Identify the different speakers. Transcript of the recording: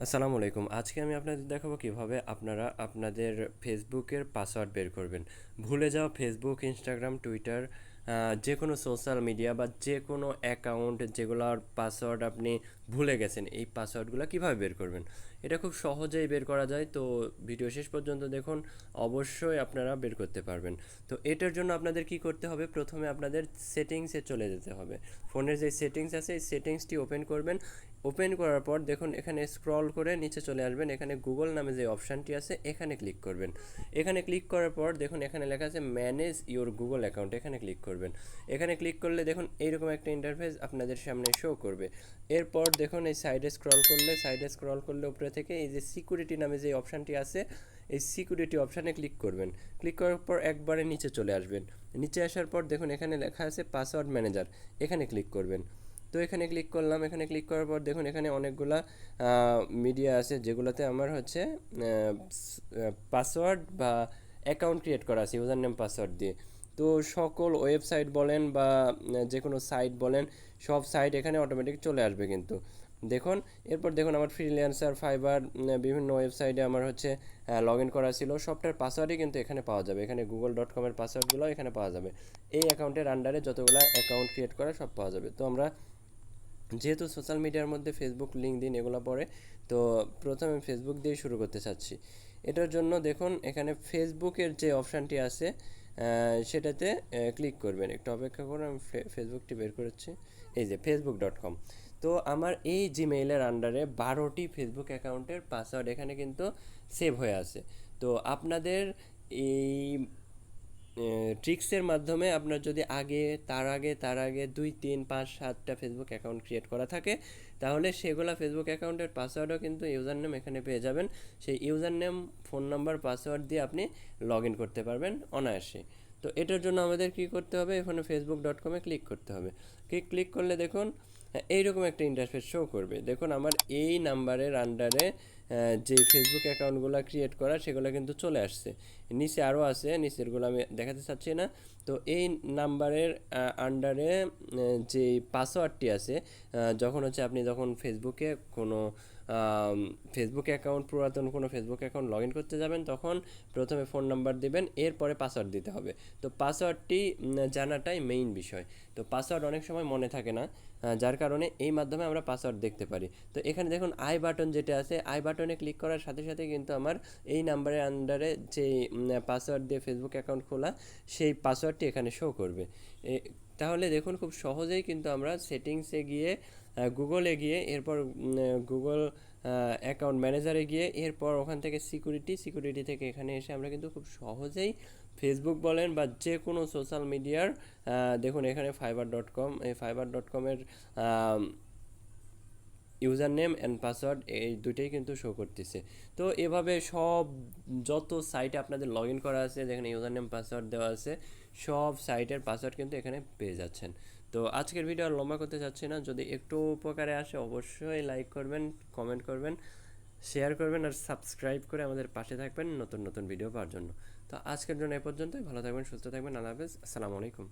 Speaker 1: আসসালামু আলাইকুম। আজকে আমি আপনাদের দেখাবো কিভাবে আপনারা আপনাদের ফেসবুকের পাসওয়ার্ড বের করবেন। ভুলে যাওয়া ফেসবুক, ইনস্টাগ্রাম, টুইটার যে কোনো সোশ্যাল মিডিয়া বা যে কোনো অ্যাকাউন্ট যেগুলোর পাসওয়ার্ড আপনি ভুলে গেছেন, এই পাসওয়ার্ডগুলো কিভাবে বের করবেন? এটা খুব সহজেই বের করা যায়। তো ভিডিও শেষ পর্যন্ত দেখুন, অবশ্যই আপনারা বের করতে পারবেন। তো এটার জন্য আপনাদের কি করতে হবে? প্রথমে আপনাদের সেটিংসে চলে যেতে হবে। ফোনের যে সেটিংস আছে এই সেটিংসটি ওপেন করবেন। ওপেন করার পর দেখুন এখানে স্ক্রল করে নিচে চলে আসবেন। এখানে গুগল নামে যে অপশানটি আছে এখানে ক্লিক করবেন। এখানে ক্লিক করার পর দেখুন এখানে লেখা আছে ম্যানেজ ইওর গুগল অ্যাকাউন্ট, এখানে ক্লিক করবেন। এখানে ক্লিক করলে দেখুন এইরকম একটা ইন্টারফেস আপনাদের সামনে শো করবে। এরপর দেখুন এই সাইডে স্ক্রল করলে উপরে থেকে এই যে সিকিউরিটি নামে যে অপশানটি আছে এই সিকিউরিটি অপশানে ক্লিক করবেন। ক্লিক করার পর একবারে নিচে চলে আসবেন। নিচে আসার পর দেখুন এখানে লেখা আছে পাসওয়ার্ড ম্যানেজার, এখানে ক্লিক করবেন। তো এখানে ক্লিক করলাম। এখানে ক্লিক করার পর দেখুন এখানে অনেকগুলা মিডিয়া আছে যেগুলোতে আমার হচ্ছে পাসওয়ার্ড বা অ্যাকাউন্ট ক্রিয়েট করা আছে ইউজার নেম পাসওয়ার্ড দিয়ে। তো সকল ওয়েবসাইট বলেন বা যে কোনো সাইট বলেন, সব সাইট এখানে অটোমেটিক চলে আসবে কিন্তু দেখুন। এরপর দেখুন আমার ফ্রিল্যান্সার, ফাইবার, বিভিন্ন ওয়েবসাইটে আমার হচ্ছে লগ ইন করা ছিল, সবটার পাসওয়ার্ডই কিন্তু এখানে পাওয়া যাবে। এখানে google.com-এর পাসওয়ার্ডগুলো এখানে পাওয়া যাবে। এই অ্যাকাউন্টের আন্ডারে যতগুলো অ্যাকাউন্ট ক্রিয়েট করা সব পাওয়া যাবে। তো আমরা যেহেতু সোশ্যাল মিডিয়ার মধ্যে ফেসবুক, লিঙ্কডইন এগুলো পড়ে, তো প্রথমে ফেসবুক দিয়ে শুরু করতে চাচ্ছি। এটার জন্য দেখুন এখানে ফেসবুকের যে অপশানটি আছে সেটাতে ক্লিক করবেন। একটু অপেক্ষা করুন, আমি ফেসবুকটি বের করেছি। এই যে facebook.com। তো আমার এই জিমেইলের আন্ডারে 12টি ফেসবুক অ্যাকাউন্টের পাসওয়ার্ড এখানে কিন্তু সেভ হয়ে আছে। তো আপনাদের এই ট্রিক্সের মাধ্যমে আপনার যদি তার আগে 2 3 5 7টা ফেসবুক অ্যাকাউন্ট ক্রিয়েট করা থাকে, তাহলে সেগুলো ফেসবুক অ্যাকাউন্টের পাসওয়ার্ডও কিন্তু ইউজার নেম এখানে পেয়ে যাবেন। সেই user name, phone number, password দিয়ে আপনি লগ ইন করতে পারবেন অনায়াসে। তো এটার জন্য আমাদের কি করতে হবে? এখানে facebook.com-এ ক্লিক করতে হবে। ক্লিক করলে দেখুন এইরকম একটা ইন্টারফেস শো করবে। দেখুন আমার এই নাম্বারের আন্ডারে যে ফেসবুক অ্যাকাউন্টগুলো ক্রিয়েট করা সেগুলো কিন্তু চলে আসছে। নিচে আরও আছে, নিচেরগুলো আমি দেখাতে চাচ্ছি না। তো এই নাম্বারের আন্ডারে যে পাসওয়ার্ডটি আছে, যখন হচ্ছে আপনি যখন ফেসবুকে কোনো ফেসবুক অ্যাকাউন্ট, পুরাতন কোনো ফেসবুক অ্যাকাউন্ট লগ ইন করতে যাবেন, তখন প্রথমে ফোন নাম্বার দিবেন, এরপরে পাসওয়ার্ড দিতে হবে। তো পাসওয়ার্ডটি জানাটাই মেইন বিষয়। তো পাসওয়ার্ড অনেক সময় মনে থাকে না, যার কারণে এই মাধ্যমে আমরা পাসওয়ার্ড দেখতে পারি। তো এখানে দেখুন আই বাটন যেটা আছে, আই বাটনে ক্লিক করার সাথে সাথে কিন্তু আমার এই নাম্বারের আন্ডারে যে পাসওয়ার্ড দিয়ে ফেসবুক অ্যাকাউন্ট খোলা, সেই পাসওয়ার্ডটি এখানে শো করবে। তাহলে দেখুন খুব সহজেই কিন্তু আমরা সেটিংসে গিয়ে, গুগলে গিয়ে, এরপর গুগল অ্যাকাউন্ট ম্যানেজারে গিয়ে, এরপর ওখান থেকে সিকিউরিটি থেকে এখানে এসে আমরা কিন্তু খুব সহজেই ফেসবুক বলেন বা যে কোনো সোশ্যাল মিডিয়ার, দেখুন এখানে ফাইবার.com, এই ফাইবার.com-এর ইউজার নেম অ্যান্ড পাসওয়ার্ড এই দুটোই কিন্তু শো করতেছে। তো এভাবে সব যত সাইটে আপনাদের লগ ইন করা আছে, যেখানে ইউজার নেম পাসওয়ার্ড দেওয়া আছে, সব সাইটের পাসওয়ার্ড কিন্তু এখানে পেয়ে যাচ্ছেন। তো আজকের ভিডিও আর লম্বা করতে চাচ্ছি না। যদি একটু উপকারে আসে অবশ্যই লাইক করবেন, কমেন্ট করবেন, শেয়ার করবেন আর সাবস্ক্রাইব করে আমাদের পাশে থাকবেন নতুন নতুন ভিডিও পাওয়ার জন্য। তো আজকের জন্য এ পর্যন্তই। ভালো থাকবেন, সুস্থ থাকবেন। আল্লাহ হাফেজ, আসসালামু আলাইকুম।